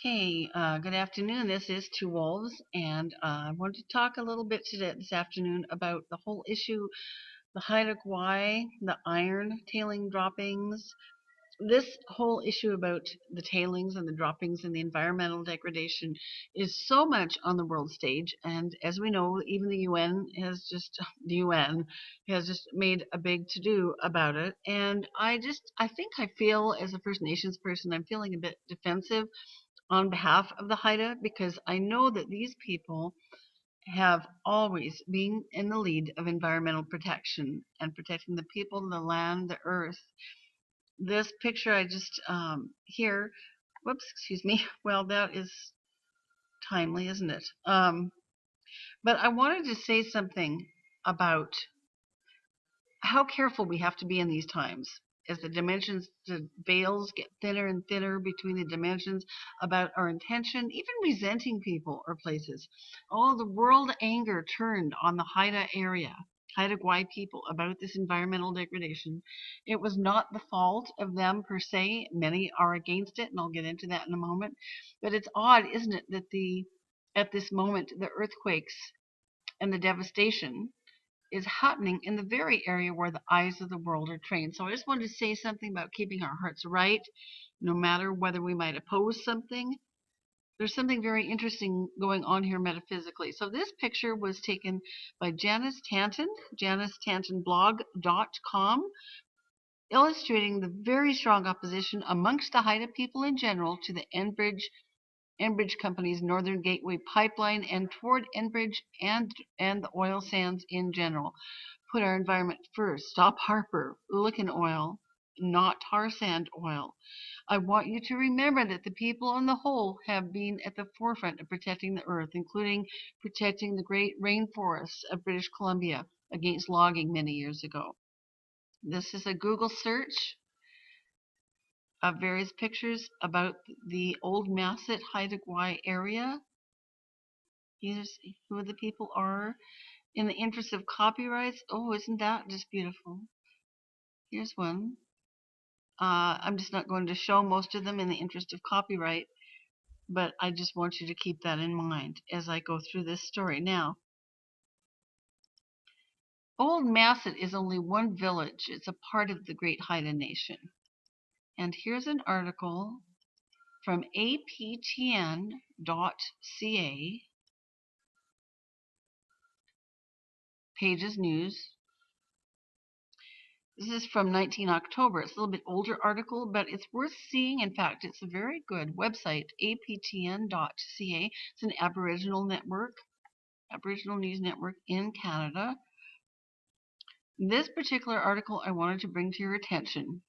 Okay, good afternoon. This is Two Wolves, and I wanted to talk a little bit this afternoon about the whole issue, the Haida Gwaii, the iron tailing droppings. This whole issue about the tailings and the droppings and the environmental degradation is so much on the world stage, and as we know, even the UN has just made a big to do about it. And I think I feel as a First Nations person, I'm feeling a bit defensive on behalf of the Haida because I know that these people have always been in the lead of environmental protection and protecting the people, the land, the earth. This picture I just here, whoops, excuse me. Well, that is timely, isn't it? But I wanted to say something about how careful we have to be in these times as the veils get thinner and thinner between the dimensions about our intention, even resenting people or places. Oh, the world anger turned on the Haida area, Haida Gwaii people about this environmental degradation. It was not the fault of them per se. Many are against it, and I'll get into that in a moment. But it's odd, isn't it, that at this moment the earthquakes and the devastation is happening in the very area where the eyes of the world are trained. So I just wanted to say something about keeping our hearts right, no matter whether we might oppose something. There's something very interesting going on here metaphysically. So this picture was taken by Janice Tanton, janicetantonblog.com, illustrating the very strong opposition amongst the Haida people in general to the Enbridge Company's Northern Gateway pipeline and toward Enbridge and the oil sands in general. Put our environment first. Stop Harper, Looking Oil, not tar sand oil. I want you to remember that the people on the whole have been at the forefront of protecting the earth, including protecting the great rainforests of British Columbia against logging many years ago. This is a Google search of various pictures about the old Masset Haida Gwaii area. Here's who the people are. In the interest of copyrights, oh, isn't that just beautiful? Here's one. I'm just not going to show most of them in the interest of copyright, but I just want you to keep that in mind as I go through this story. Now, Old Masset is only one village. It's a part of the Great Haida Nation. And here's an article from aptn.ca, Pages News. This is from 19 October. It's a little bit older article, but it's worth seeing. In fact, it's a very good website, aptn.ca. It's an Aboriginal news network in Canada. This particular article I wanted to bring to your attention.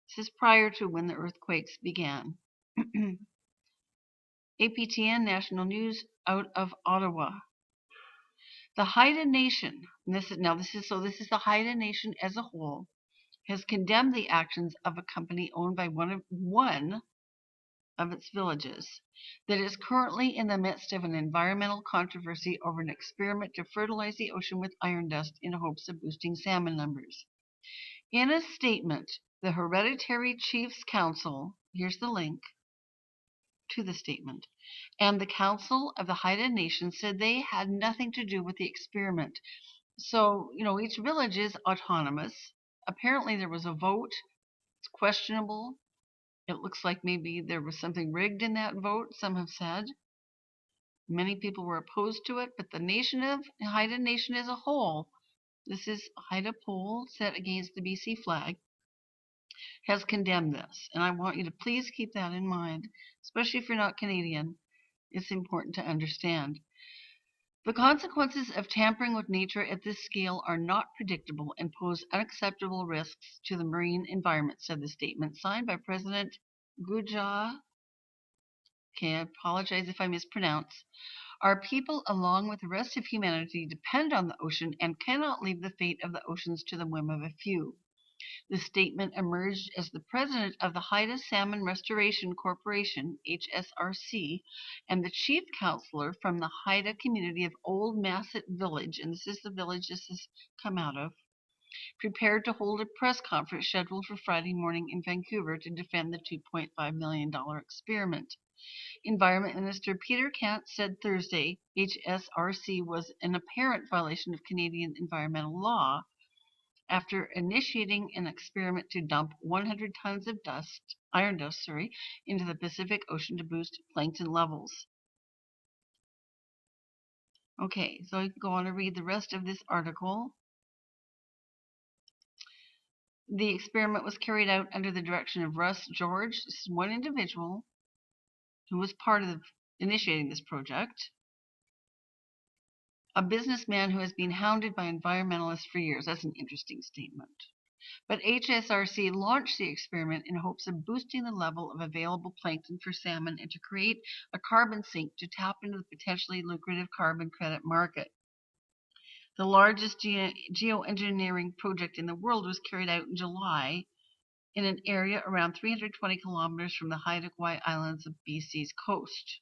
This is prior to when the earthquakes began. APTN National News out of Ottawa. The Haida Nation, this is the Haida Nation as a whole, has condemned the actions of a company owned by one of its villages that is currently in the midst of an environmental controversy over an experiment to fertilize the ocean with iron dust in hopes of boosting salmon numbers. In a statement, the Hereditary Chiefs Council, here's the link to the statement, and the Council of the Haida Nation said they had nothing to do with the experiment. So, each village is autonomous. Apparently there was a vote. It's questionable. It looks like maybe there was something rigged in that vote, some have said. Many people were opposed to it, but the Haida Nation as a whole, this is a Haida pole set against the BC flag, has condemned this. And I want you to please keep that in mind, especially if you're not Canadian. It's important to understand. The consequences of tampering with nature at this scale are not predictable and pose unacceptable risks to the marine environment, said the statement signed by President Guja. Okay, I apologize if I mispronounce. Our people, along with the rest of humanity, depend on the ocean and cannot leave the fate of the oceans to the whim of a few. The statement emerged as the president of the Haida Salmon Restoration Corporation, Hsrc, and the chief counselor from the Haida community of Old Masset Village, and this is the village this has come out of, prepared to hold a press conference scheduled for Friday morning in Vancouver to defend the $2.5 million experiment. Environment Minister Peter Kent said Thursday Hsrc was an apparent violation of Canadian environmental law after initiating an experiment to dump 100 tons of iron dust, into the Pacific Ocean to boost plankton levels. Okay, so you can go on to read the rest of this article. The experiment was carried out under the direction of Russ George. This is one individual who was part of initiating this project. A businessman who has been hounded by environmentalists for years. That's an interesting statement. But Hsrc launched the experiment in hopes of boosting the level of available plankton for salmon and to create a carbon sink to tap into the potentially lucrative carbon credit market. The largest geoengineering project in the world was carried out in July in an area around 320 kilometers from the Haida Islands of BC's coast.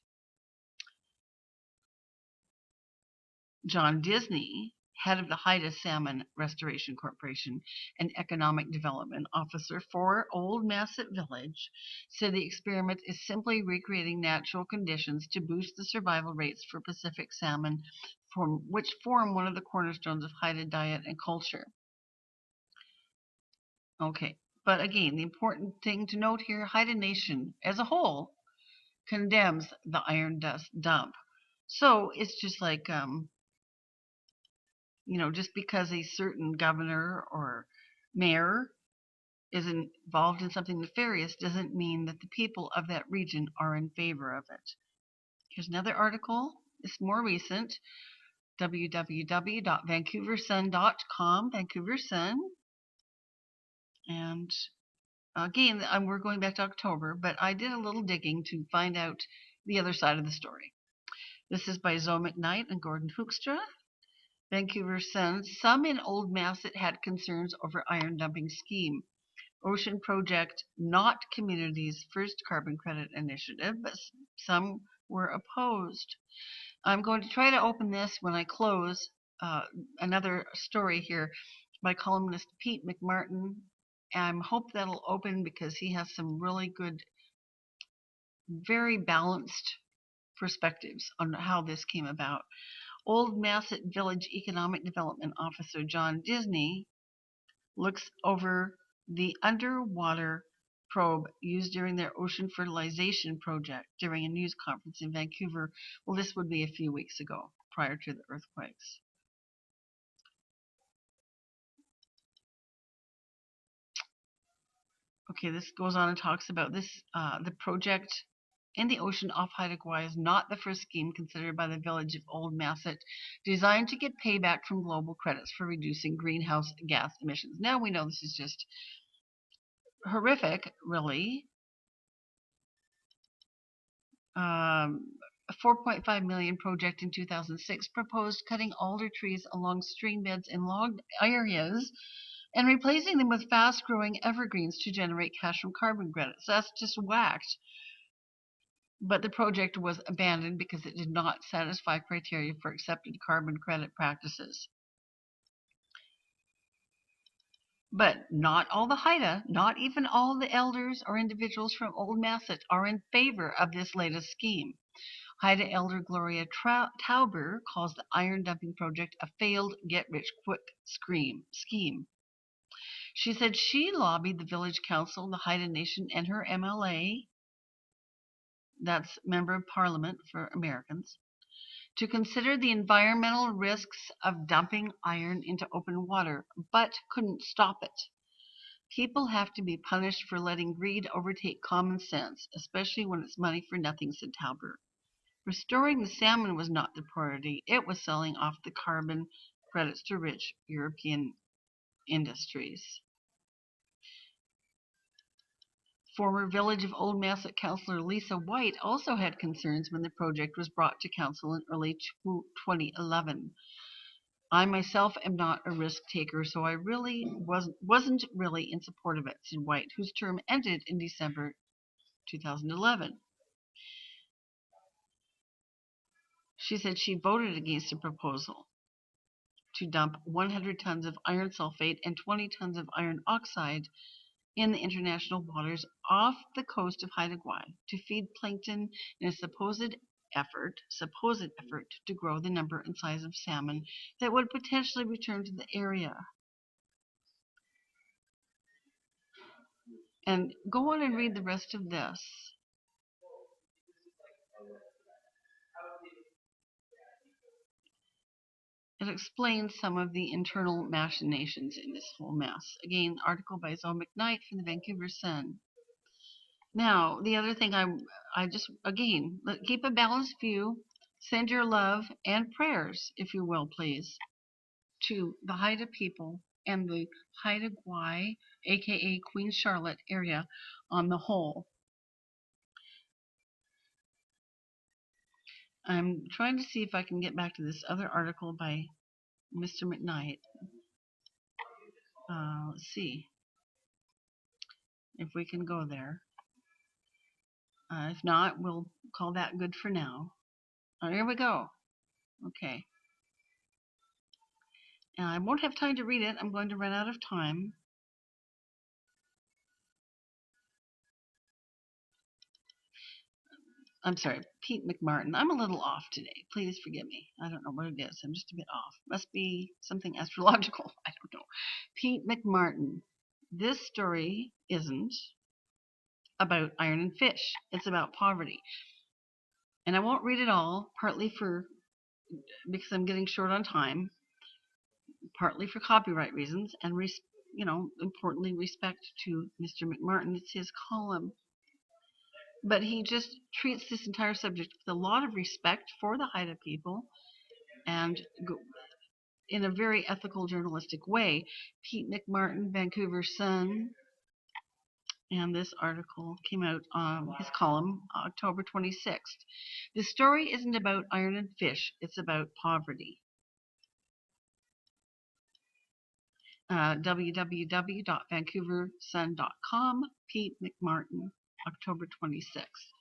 John Disney, head of the Haida Salmon Restoration Corporation and Economic Development Officer for Old Masset Village, said the experiment is simply recreating natural conditions to boost the survival rates for Pacific salmon, which form one of the cornerstones of Haida diet and culture. Okay, but again, the important thing to note here, Haida Nation as a whole condemns the iron dust dump. So it's just like, just because a certain governor or mayor is involved in something nefarious doesn't mean that the people of that region are in favor of it. Here's another article. It's more recent. www.vancouversun.com, Vancouver Sun. And again, we're going back to October, but I did a little digging to find out the other side of the story. This is by Zoe McKnight and Gordon Hoekstra. Vancouver Sun. Some in Old Masset had concerns over iron dumping scheme. Ocean Project, not community's first carbon credit initiative, but some were opposed. I'm going to try to open this when I close. Another story here by columnist Pete McMartin. I hope that'll open because he has some really good, very balanced perspectives on how this came about. Old Masset Village Economic Development Officer John Disney looks over the underwater probe used during their ocean fertilization project during a news conference in Vancouver. Well, this would be a few weeks ago, prior to the earthquakes. Okay, this goes on and talks about this. The project in the ocean off Haida Gwaii is not the first scheme considered by the village of Old Masset designed to get payback from global credits for reducing greenhouse gas emissions. Now we know this is just horrific, really. A 4.5 million project in 2006 proposed cutting alder trees along stream beds in logged areas and replacing them with fast-growing evergreens to generate cash from carbon credits. That's just whacked. But the project was abandoned because it did not satisfy criteria for accepted carbon credit practices. But not all the Haida, not even all the elders or individuals from Old Masset are in favor of this latest scheme. Haida elder Gloria Tauber calls the iron dumping project a failed get-rich-quick scheme. She said she lobbied the village council, the Haida Nation, and her MLA, that's Member of Parliament for Americans, to consider the environmental risks of dumping iron into open water, but couldn't stop it. People have to be punished for letting greed overtake common sense, especially when it's money for nothing, said Tauber. Restoring the salmon was not the priority. It was selling off the carbon credits to rich European industries. Former Village of Old Masset councillor Lisa White also had concerns when the project was brought to council in early 2011. I myself am not a risk taker, so I really wasn't really in support of it, said White, whose term ended in December 2011. She said she voted against the proposal to dump 100 tons of iron sulfate and 20 tons of iron oxide in the international waters off the coast of Haida to feed plankton in a supposed effort to grow the number and size of salmon that would potentially return to the area. And go on and read the rest of this. It explains some of the internal machinations in this whole mess. Again, article by Zoe McKnight from the Vancouver Sun. Now, the other thing I just, again, keep a balanced view. Send your love and prayers, if you will, please, to the Haida people and the Haida Gwaii, aka Queen Charlotte area on the whole. I'm trying to see if I can get back to this other article by Mr. McKnight. Let's see if we can go there. If not, we'll call that good for now. Oh, here we go. Okay. And I won't have time to read it. I'm going to run out of time. I'm sorry, Pete McMartin. I'm a little off today. Please forgive me. I don't know what it is. I'm just a bit off. Must be something astrological. I don't know. Pete McMartin. This story isn't about iron and fish. It's about poverty. And I won't read it all, partly because I'm getting short on time, partly for copyright reasons, and importantly, respect to Mr. McMartin. It's his column. But he just treats this entire subject with a lot of respect for the Haida people and in a very ethical, journalistic way. Pete McMartin, Vancouver Sun, and this article came out on his column October 26th. The story isn't about iron and fish, it's about poverty. www.vancouversun.com, Pete McMartin, October 26th.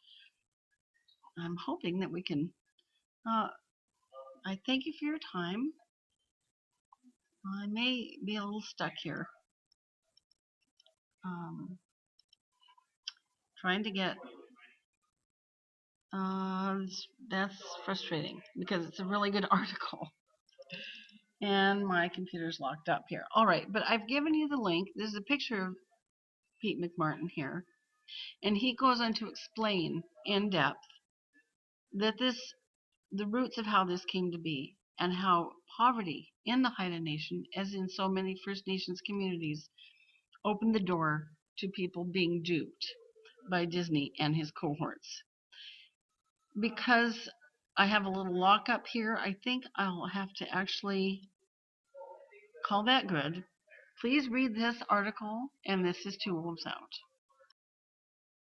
I'm hoping that we can. I thank you for your time. I may be a little stuck here. Trying to get. That's frustrating because it's a really good article. And my computer's locked up here. All right, but I've given you the link. This is a picture of Pete McMartin here. And he goes on to explain in depth that the roots of how this came to be and how poverty in the Haida Nation, as in so many First Nations communities, opened the door to people being duped by Disney and his cohorts. Because I have a little lockup here, I think I'll have to actually call that good. Please read this article, and this is Two Wolves Out.